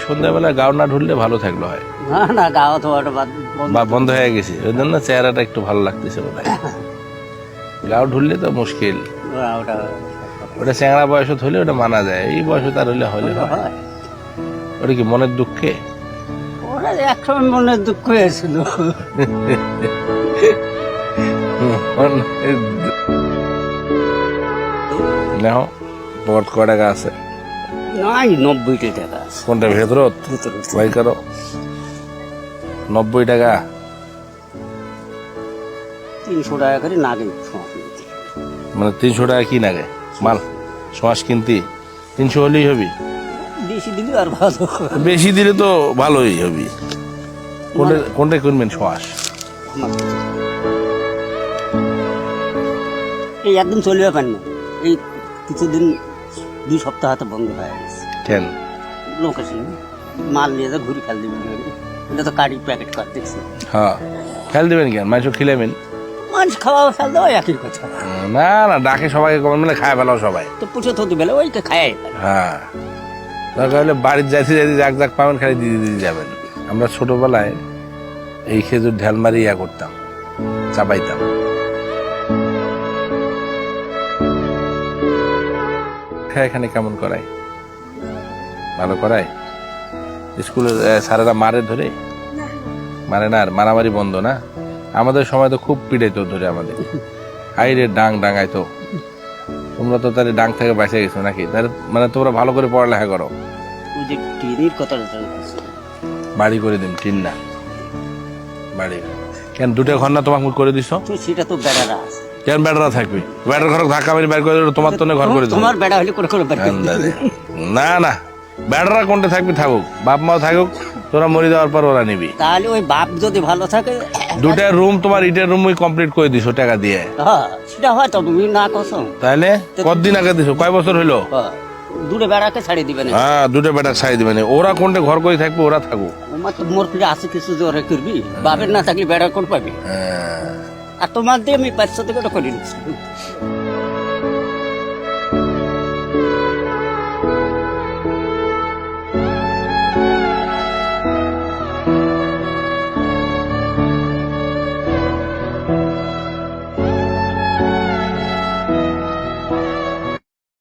সন্ধ্যাবেলা গাও না ঢুললে ভালো থাকলো হয়। না না গাও তো ওটা বা বন্ধ হয়ে গেছে, ওই জন্য চেহারাটা একটু ভালো লাগতেছে বোধ হয়। গাও ঢুললে তো মুশকিল। ওটা ওটা চ্যাংড়া বয়সত হলে ওটা মানা যায়, এই বয়সে তার হলে হলে হয়। হয়। ওটা কি মনের দুঃখে? ওরা একসময় মনের দুঃখ হয়েছিল। নেহ তোমার কয় টাকা আছে? নাই 90 টাকা আছে। কোনটা ভেতরত? বাই করো। 90 টাকা 300 টাকা করে নাগে। মানে 300 টাকা কি লাগে মাল শ্বাস কিনতি? 300 হলেই হবি? বেশি দিলে আর ভালো। বেশি দিলে তো ভালোই হবি। কোনটা কিনবেন শ্বাস? এই একদিন চলবে পারেন না, এই কিছুদিন 2 সপ্তাহ হাতে বন্ধ হয়ে গেছে। কেন? লোক আছে মাল নিয়ে যা ঘুরি খেল দিবেন, এটা তো কারি প্যাকেট করে দেখছি। হ্যাঁ খেল দিবেন কেন? মাংস খিলাবেন? মানুষ খাওয়া ফেল দেওয়া একই কথা। না না, ডাকে সবাইকে কমেন মানে খায় ফেলাও সবাই। তো পুষে থতে বেলা ওইকে খায়। হ্যাঁ দরকার হলে বাড়ির যাইতে যাইতে যাক যাক পাবেন খালি দিদি দিদি যাবেন। আমরা ছোটবেলায় এই খেজুর ঢেল মারি ইয়া করতাম, চাপাইতাম। এখানে কেমন করায়? ভালো করায়? স্কুলে স্যারেরা মারে ধরে? মারে না? আর মারামারি বন্ধ না? আমাদের সময় তো খুব পিড়াইতো ধরে আমাদের। হাই রে ডাং ডাঙাইতো। তোমরা তো তাহলে ডাং থেকে বেঁচে গেছো নাকি? তাহলে মানে তোমরা ভালো করে পড়ালেখা করো। ওই যে টিনের কথাটা বাড়ি করে দিন, টিন না বাড়ি। কেন 2টা ঘর না তোমাকে করে দিছ? সেটা তো বেড়ারা আছে। কেন বেড়ারা থাকবে? বেড়ার ঘর ধাক্কা মেরে বের করে দিলে তোমার তো ঘর করে দিবে। তোমার বেড়া হলে করে করে বের করে দিবে। না না, বেড়ারা কোনটা থাকবে থাকুক, বাপ মাও থাকুক, তোরা মরে যাওয়ার পর ওরা নিবি। তাহলে ওই বাপ যদি ভালো থাকে 2টা রুম তোমার ইটের রুম কমপ্লিট করে দিছো টাকা দিয়ে। হ্যাঁ সেটা হয় তো, তুমি না কসো। তাহলে কতদিন আগে দিছো? কয় বছর হইলো? দূরে বেড়াকে ছাড়িয়ে দিবেন। হ্যাঁ 2টা বেটা ছাই দিবে না। ওরা কোনটা ঘর করে থাকবে, ওরা থাকুক। তোমার তো মোর ফিরে আছে কিছু যে ওরা করবি, বাপের না থাকলে বেড়া কোন পাবি। হ্যাঁ। আর তোমার দিয়ে আমি 500 টাকা করে নিচ্ছি।